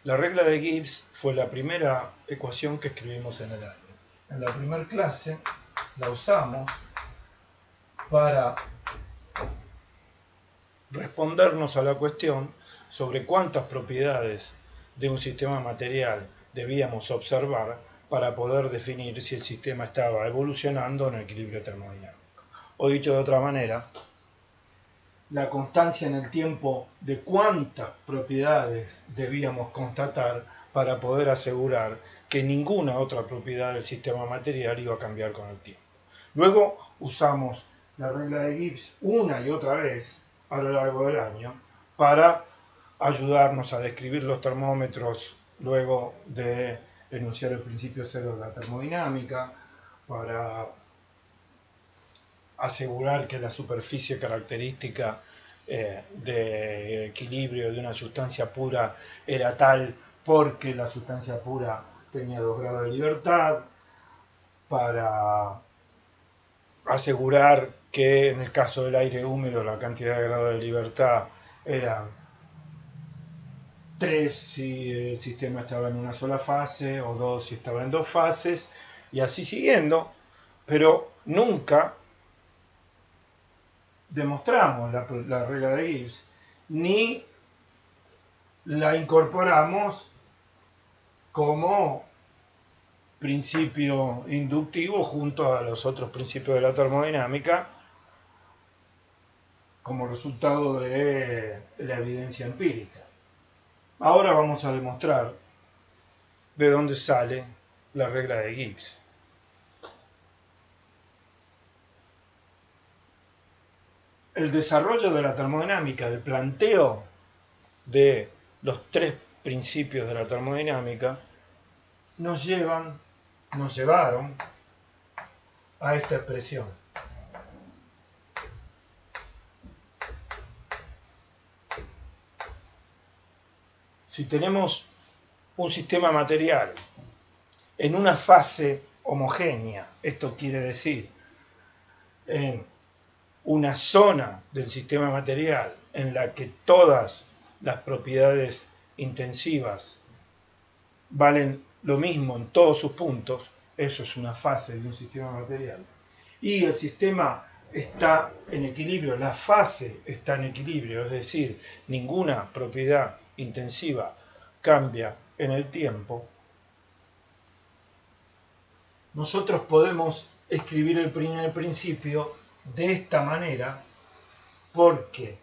La regla de Gibbs fue la primera ecuación que escribimos en el año. En la primera clase la usamos para respondernos a la cuestión sobre cuántas propiedades de un sistema material debíamos observar para poder definir si el sistema estaba evolucionando en equilibrio termodinámico. O dicho de otra manera, la constancia en el tiempo de cuántas propiedades debíamos constatar para poder asegurar que ninguna otra propiedad del sistema material iba a cambiar con el tiempo. Luego usamos la regla de Gibbs una y otra vez a lo largo del año para ayudarnos a describir los termómetros luego de enunciar el principio cero de la termodinámica, para asegurar que la superficie característica de equilibrio de una sustancia pura era tal porque la sustancia pura tenía 2 grados de libertad, para asegurar que en el caso del aire húmedo la cantidad de grados de libertad era 3 si el sistema estaba en una sola fase o 2 si estaba en 2 fases, y así siguiendo, pero nunca demostramos la regla de Gibbs ni la incorporamos como principio inductivo junto a los otros principios de la termodinámica como resultado de la evidencia empírica. Ahora vamos a demostrar de dónde sale la regla de Gibbs. El desarrollo de la termodinámica, el planteo de los 3 principios de la termodinámica, nos llevaron a esta expresión. Si tenemos un sistema material en una fase homogénea, esto quiere decir en una zona del sistema material en la que todas las propiedades intensivas valen lo mismo en todos sus puntos, eso es una fase de un sistema material, y el sistema está en equilibrio, la fase está en equilibrio, es decir, ninguna propiedad intensiva cambia en el tiempo, nosotros podemos escribir el primer principio de esta manera, porque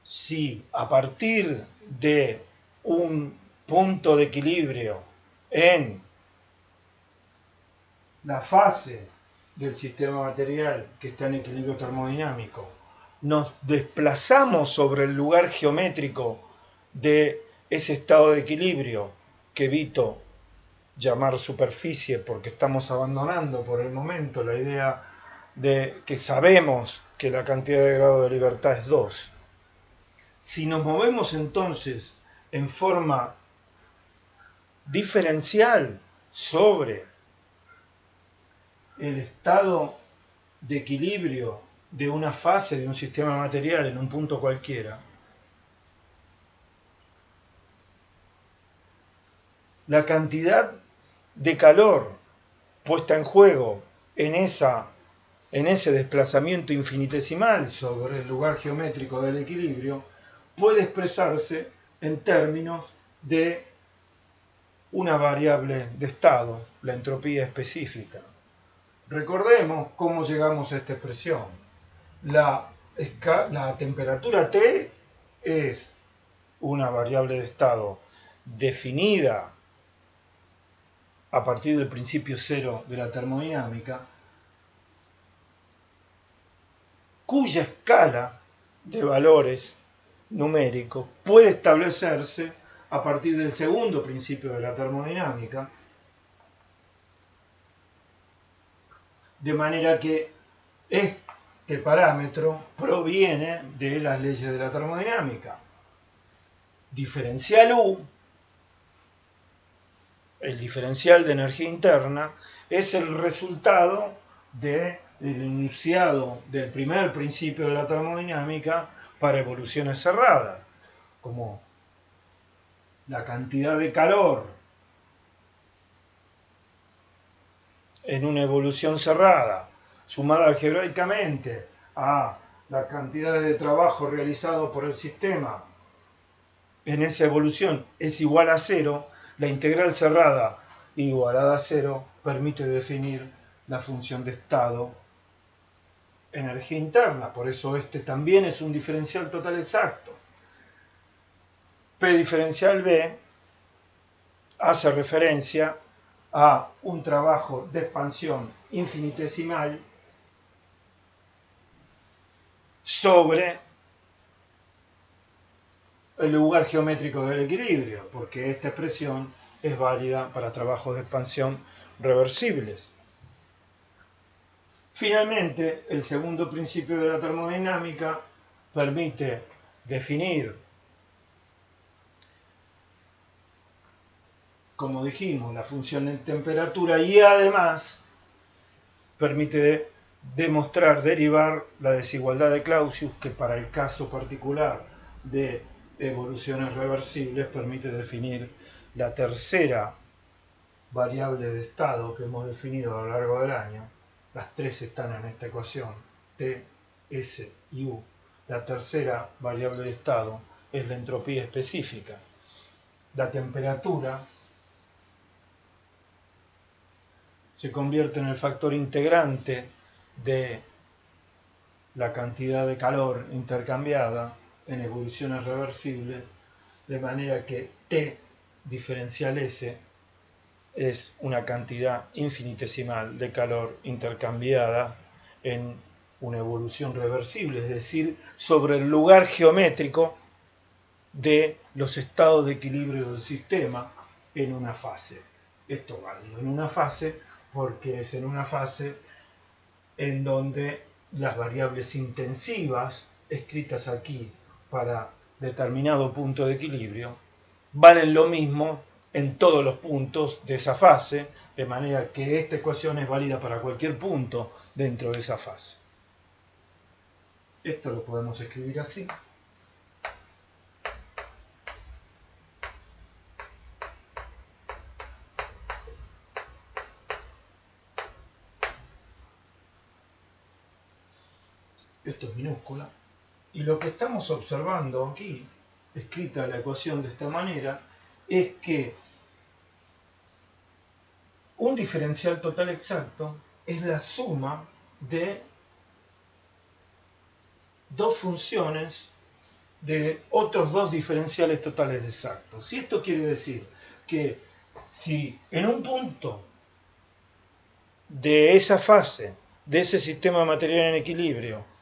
si a partir de un punto de equilibrio en la fase del sistema material que está en equilibrio termodinámico, nos desplazamos sobre el lugar geométrico de ese estado de equilibrio que evito llamar superficie porque estamos abandonando por el momento la idea de que sabemos que la cantidad de grado de libertad es 2. Si nos movemos entonces en forma diferencial sobre el estado de equilibrio de una fase de un sistema material en un punto cualquiera, la cantidad de calor puesta en juego en ese desplazamiento infinitesimal sobre el lugar geométrico del equilibrio puede expresarse en términos de una variable de estado, la entropía específica. Recordemos cómo llegamos a esta expresión. La temperatura T es una variable de estado definida a partir del principio cero de la termodinámica, cuya escala de valores numéricos puede establecerse a partir del segundo principio de la termodinámica, de manera que este parámetro proviene de las leyes de la termodinámica. Diferencial U, el diferencial de energía interna, es el resultado del enunciado del primer principio de la termodinámica para evoluciones cerradas. Como la cantidad de calor en una evolución cerrada, sumada algebraicamente a la cantidad de trabajo realizado por el sistema en esa evolución es igual a cero, la integral cerrada igualada a cero permite definir la función de estado energía interna. Por eso este también es un diferencial total exacto. P diferencial B hace referencia a un trabajo de expansión infinitesimal sobre el lugar geométrico del equilibrio, porque esta expresión es válida para trabajos de expansión reversibles. Finalmente, el segundo principio de la termodinámica permite definir, como dijimos, la función de temperatura y además permite demostrar, derivar la desigualdad de Clausius, que para el caso particular de evoluciones reversibles permite definir la tercera variable de estado que hemos definido a lo largo del año. Las tres están en esta ecuación, T, S y U. La tercera variable de estado es la entropía específica. La temperatura se convierte en el factor integrante de la cantidad de calor intercambiada en evoluciones reversibles, de manera que T diferencial S es una cantidad infinitesimal de calor intercambiada en una evolución reversible, es decir, sobre el lugar geométrico de los estados de equilibrio del sistema en una fase. Esto válido en una fase porque es en una fase en donde las variables intensivas escritas aquí para determinado punto de equilibrio valen lo mismo en todos los puntos de esa fase, de manera que esta ecuación es válida para cualquier punto dentro de esa fase. Esto lo podemos escribir así. Esto es minúscula. Y lo que estamos observando aquí, escrita la ecuación de esta manera, es que un diferencial total exacto es la suma de dos funciones de otros dos diferenciales totales exactos. Y esto quiere decir que si en un punto de esa fase, de ese sistema material en equilibrio,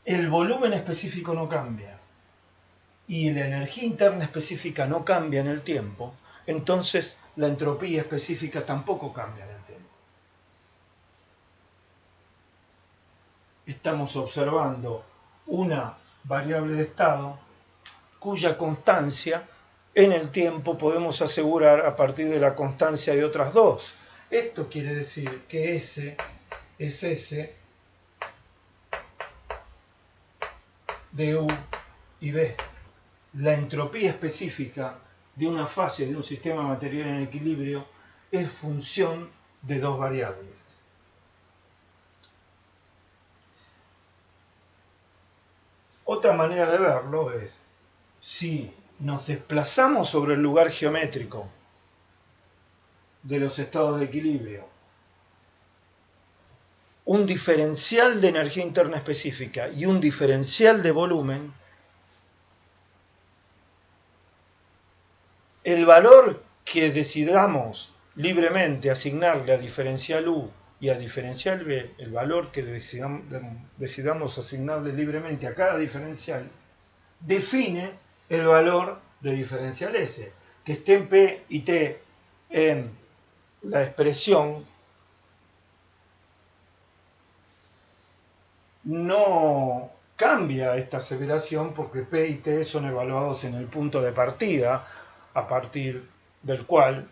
el volumen específico no cambia y la energía interna específica no cambia en el tiempo, entonces la entropía específica tampoco cambia en el tiempo. Estamos observando una variable de estado cuya constancia en el tiempo podemos asegurar a partir de la constancia de otras dos. Esto quiere decir que S es S de U y B. La entropía específica de una fase de un sistema material en equilibrio es función de dos variables. Otra manera de verlo es, si nos desplazamos sobre el lugar geométrico de los estados de equilibrio, un diferencial de energía interna específica y un diferencial de volumen, el valor que decidamos libremente asignarle a diferencial U y a diferencial B, el valor que decidamos asignarle libremente a cada diferencial, define el valor de diferencial S. Que estén P y T en la expresión no cambia esta aseveración porque P y T son evaluados en el punto de partida a partir del cual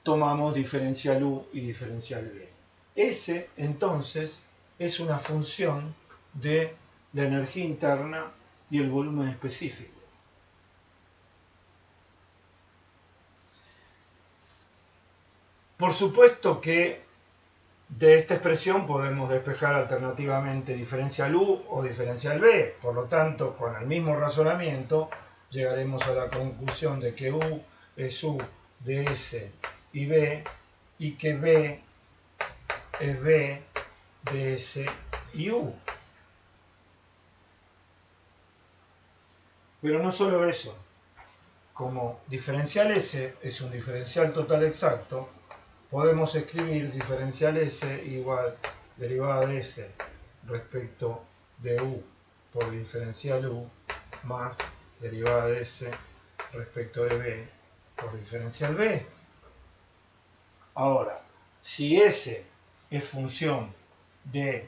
tomamos diferencial U y diferencial B. S entonces es una función de la energía interna y el volumen específico. Por supuesto que de esta expresión podemos despejar alternativamente diferencial U o diferencial B. Por lo tanto, con el mismo razonamiento, llegaremos a la conclusión de que U es U de S y B, y que B es B de S y U. Pero no solo eso. Como diferencial S es un diferencial total exacto, podemos escribir diferencial S igual derivada de S respecto de U por diferencial U más derivada de S respecto de B por diferencial B. Ahora, si S es función de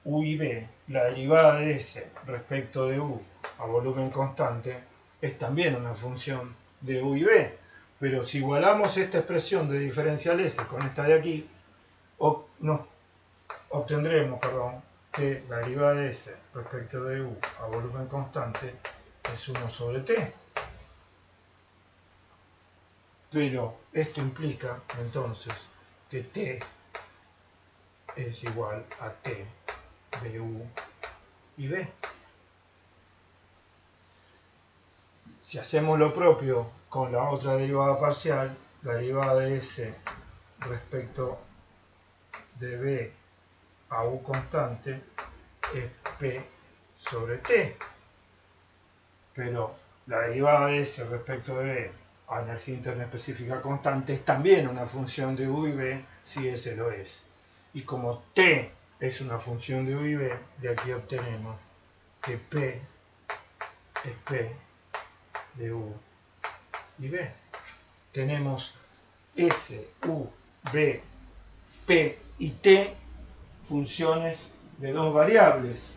U y B, la derivada de S respecto de U a volumen constante es también una función de U y B. Pero si igualamos esta expresión de diferencial S con esta de aquí, obtendremos que la derivada de S respecto de U a volumen constante es 1 sobre T. Pero esto implica entonces que T es igual a T de U y B. Si hacemos lo propio con la otra derivada parcial, la derivada de S respecto de B a U constante es P sobre T. Pero la derivada de S respecto de B a energía interna específica constante es también una función de U y B si S lo es. Y como T es una función de U y B, de aquí obtenemos que P es P de U y B. Tenemos S, U, B, P y T funciones de dos variables.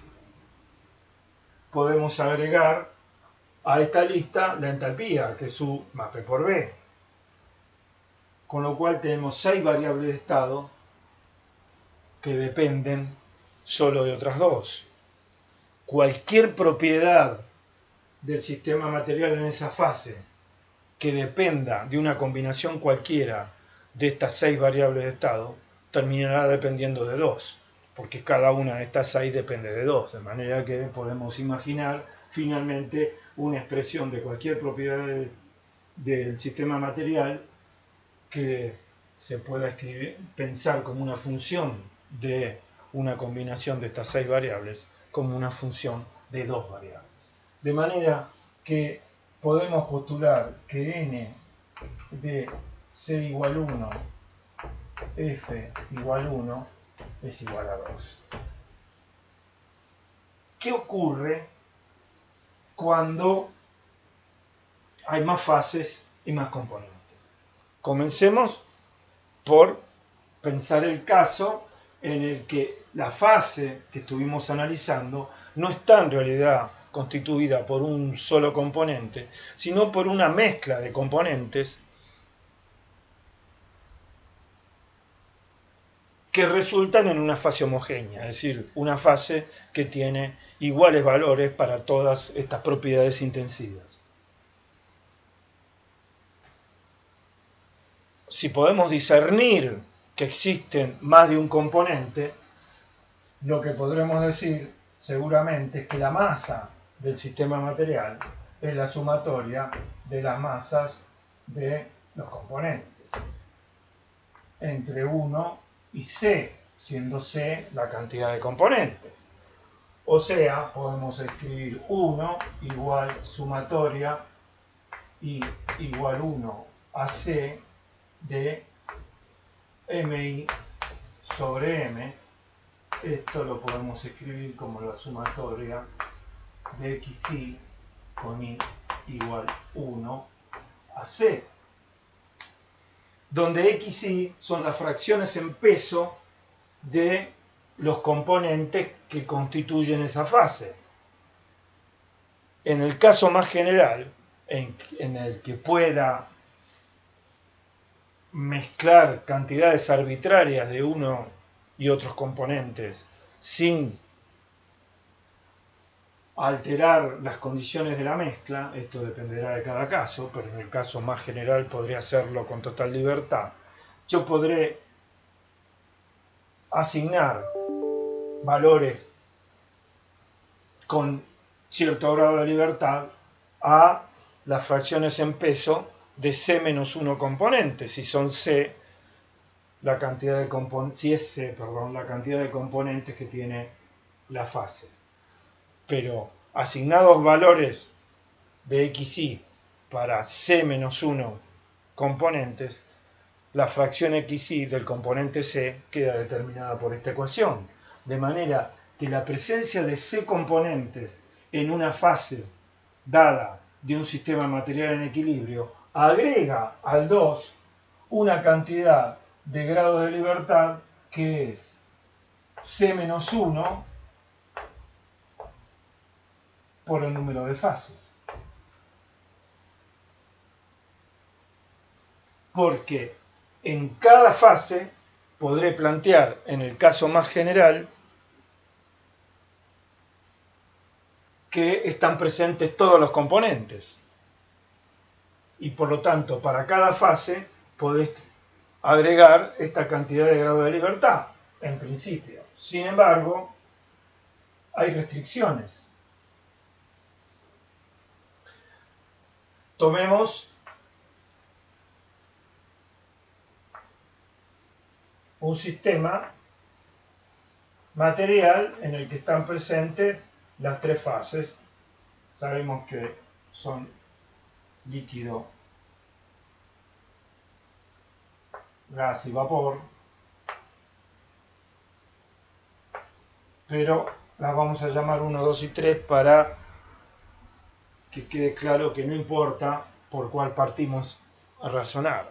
Podemos agregar a esta lista la entalpía, que es U más P por B. Con lo cual tenemos 6 variables de estado que dependen solo de otras dos. Cualquier propiedad del sistema material en esa fase que dependa de una combinación cualquiera de estas 6 variables de estado terminará dependiendo de 2, porque cada una de estas 6 depende de 2, de manera que podemos imaginar finalmente una expresión de cualquier propiedad del sistema material que se pueda pensar como una función de una combinación de estas 6 variables, como una función de 2 variables. De manera que podemos postular que n de C igual 1, F igual 1 es igual a 2. ¿Qué ocurre cuando hay más fases y más componentes? Comencemos por pensar el caso en el que la fase que estuvimos analizando no está en realidad constituida por un solo componente, sino por una mezcla de componentes que resultan en una fase homogénea, es decir, una fase que tiene iguales valores para todas estas propiedades intensivas. Si podemos discernir que existen más de un componente, lo que podremos decir seguramente es que la masa del sistema material es la sumatoria de las masas de los componentes entre 1 y C, siendo C la cantidad de componentes. O sea, podemos escribir 1 igual sumatoria y igual 1 a C de mi sobre m. Esto lo podemos escribir como la sumatoria de xi con i igual 1 a c, donde xi son las fracciones en peso de los componentes que constituyen esa fase. En el caso más general, en el que pueda mezclar cantidades arbitrarias de uno y otros componentes sin alterar las condiciones de la mezcla, esto dependerá de cada caso, pero en el caso más general podría hacerlo con total libertad, yo podré asignar valores con cierto grado de libertad a las fracciones en peso de C-1 componentes, si son C la cantidad de componentes, si es C, perdón, la cantidad de componentes que tiene la fase. Pero asignados valores de xy para C-1 componentes, la fracción xy del componente C queda determinada por esta ecuación. De manera que la presencia de C componentes en una fase dada de un sistema material en equilibrio agrega al 2 una cantidad de grado de libertad que es C-1 por el número de fases. Porque en cada fase podré plantear, en el caso más general, que están presentes todos los componentes. Y por lo tanto, para cada fase podés agregar esta cantidad de grado de libertad, en principio. Sin embargo, hay restricciones. Tomemos un sistema material en el que están presentes las tres fases. Sabemos que son líquido, gas y vapor, pero las vamos a llamar 1, 2 y 3 para que quede claro que no importa por cuál partimos a razonar.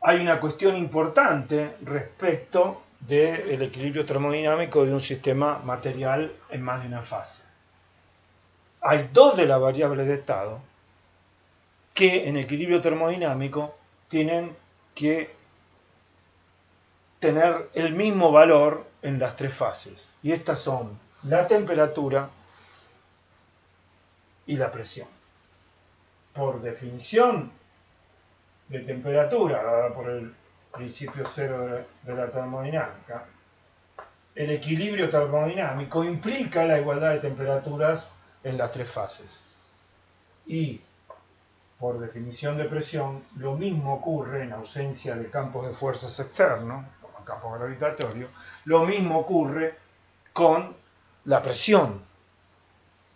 Hay una cuestión importante respecto del equilibrio termodinámico de un sistema material en más de una fase. Hay dos de las variables de estado que en equilibrio termodinámico tienen que tener el mismo valor en las tres fases. Y estas son la temperatura y la presión. Por definición de temperatura, dada por el principio cero de la termodinámica, el equilibrio termodinámico implica la igualdad de temperaturas en las tres fases. Y por definición de presión, lo mismo ocurre en ausencia de campos de fuerzas externos, como el campo gravitatorio, lo mismo ocurre con la presión.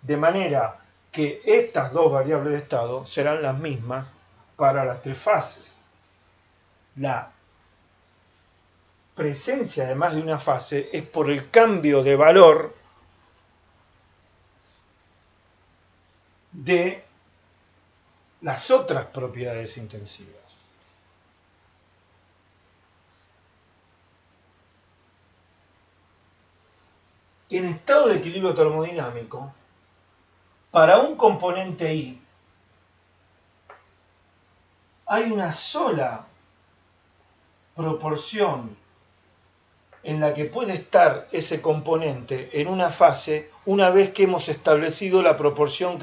De manera que estas dos variables de estado serán las mismas para las tres fases. La presencia de más de una fase es por el cambio de valor de las otras propiedades intensivas. En estado de equilibrio termodinámico, para un componente I, hay una sola proporción en la que puede estar ese componente en una fase una vez que hemos establecido la proporción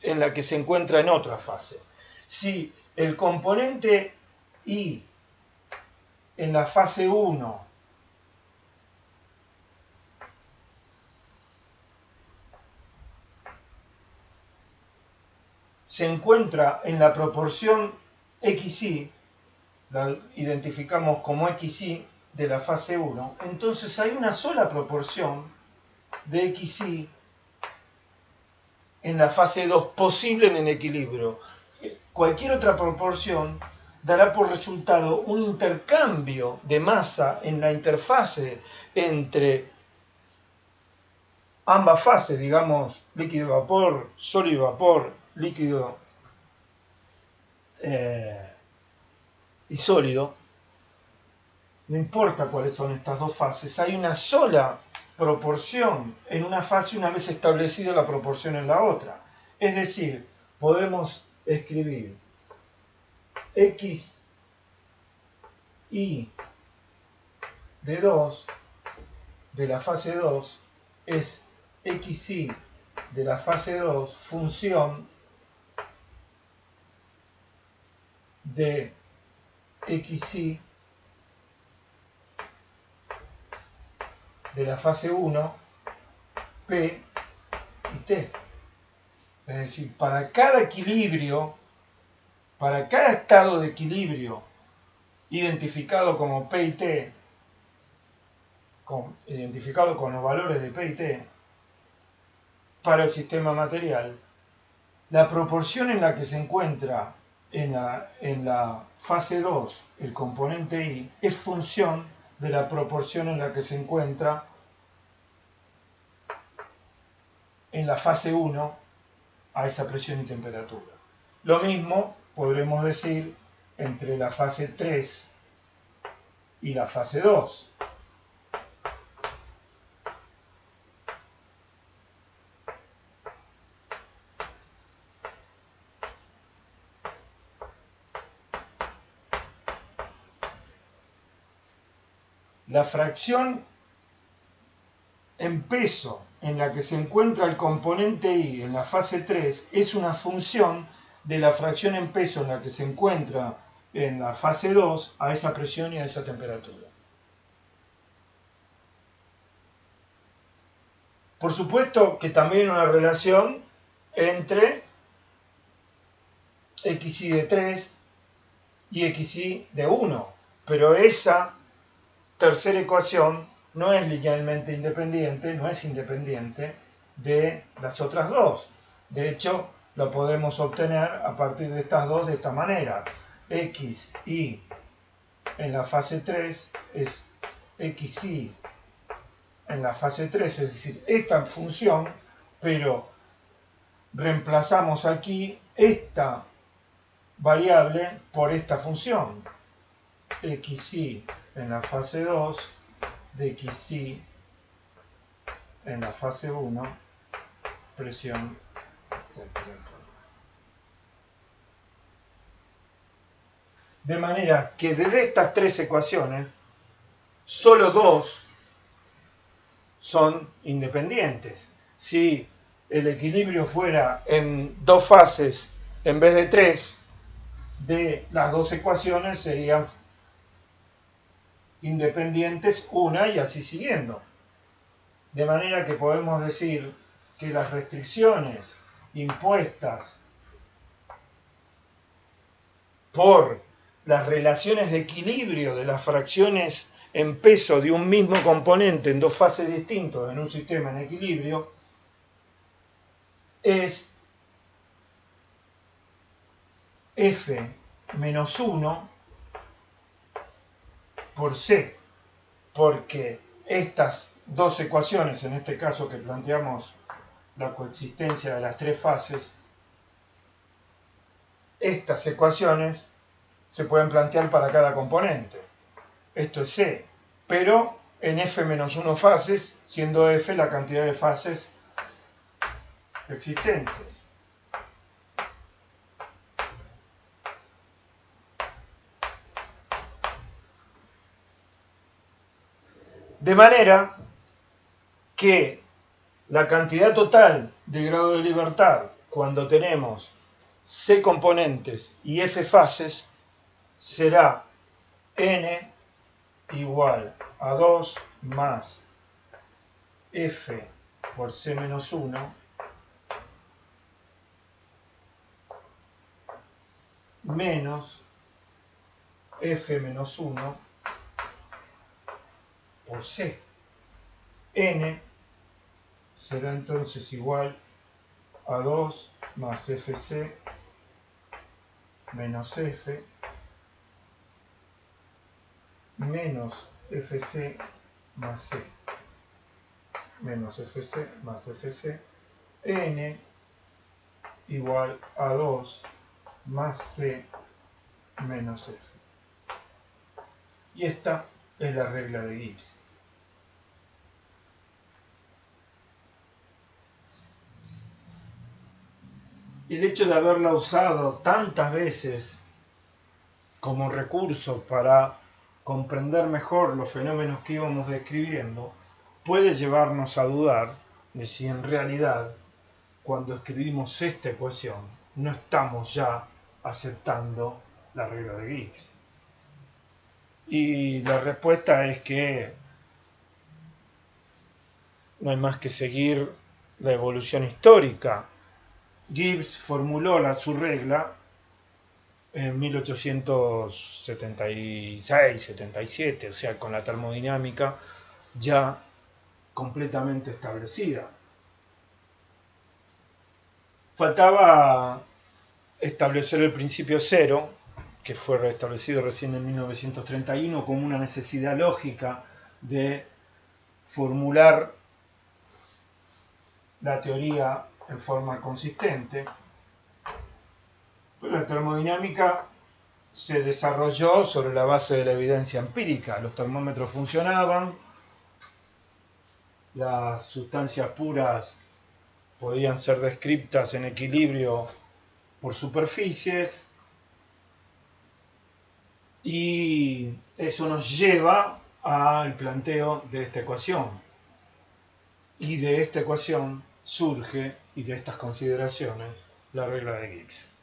en la que se encuentra en otra fase. Si el componente I en la fase 1 se encuentra en la proporción XY, la identificamos como XY de la fase 1, entonces hay una sola proporción de XY en la fase 2 posible en el equilibrio. Cualquier otra proporción dará por resultado un intercambio de masa en la interfase entre ambas fases, digamos, líquido-vapor, sólido-vapor, líquido y sólido. No importa cuáles son estas dos fases, hay una sola proporción en una fase una vez establecida la proporción en la otra. Es decir, podemos escribir X, Y de 2 de la fase 2 es xy de la fase 2 función de xy de la fase 1, P y T. Es decir, para cada equilibrio, para cada estado de equilibrio identificado como P y T, identificado con los valores de P y T, para el sistema material, la proporción en la que se encuentra en la fase 2 el componente I es función de la proporción en la que se encuentra en la fase 1 a esa presión y temperatura. Lo mismo podremos decir entre la fase 3 y la fase 2. La fracción en peso en la que se encuentra el componente I en la fase 3 es una función de la fracción en peso en la que se encuentra en la fase 2 a esa presión y a esa temperatura. Por supuesto que también una relación entre xy de 3 y xy de 1, pero esa tercera ecuación no es linealmente independiente, no es independiente de las otras dos. De hecho, lo podemos obtener a partir de estas dos de esta manera. xy en la fase 3 es xy en la fase 3, es decir, esta función, pero reemplazamos aquí esta variable por esta función. xy en la fase 2 de xy en la fase 1, presión, temperatura. De manera que desde estas tres ecuaciones, solo dos son independientes. Si el equilibrio fuera en dos fases en vez de tres, de las dos ecuaciones serían independientes una y así siguiendo. De manera que podemos decir que las restricciones impuestas por las relaciones de equilibrio de las fracciones en peso de un mismo componente en dos fases distintas en un sistema en equilibrio es F menos 1 por C, porque estas dos ecuaciones, en este caso que planteamos la coexistencia de las tres fases, estas ecuaciones se pueden plantear para cada componente. Esto es C, pero en F menos 1 fases, siendo F la cantidad de fases existentes. De manera que la cantidad total de grado de libertad cuando tenemos C componentes y F fases será N igual a 2 más F por C menos 1 menos F menos 1 por C. N será entonces igual a 2 más FC menos F menos FC más C menos FC más FC, N igual a 2 más C menos F. Y esta es la regla de Gibbs. El hecho de haberla usado tantas veces como recurso para comprender mejor los fenómenos que íbamos describiendo, puede llevarnos a dudar de si en realidad, cuando escribimos esta ecuación, no estamos ya aceptando la regla de Gibbs. Y la respuesta es que no hay más que seguir la evolución histórica. Gibbs formuló su regla en 1876-77, o sea, con la termodinámica ya completamente establecida. Faltaba establecer el principio cero, que fue restablecido recién en 1931 como una necesidad lógica de formular la teoría en forma consistente. La termodinámica se desarrolló sobre la base de la evidencia empírica. Los termómetros funcionaban, las sustancias puras podían ser descritas en equilibrio por superficies, y eso nos lleva al planteo de esta ecuación. Y de esta ecuación surge, y de estas consideraciones, la regla de Gibbs.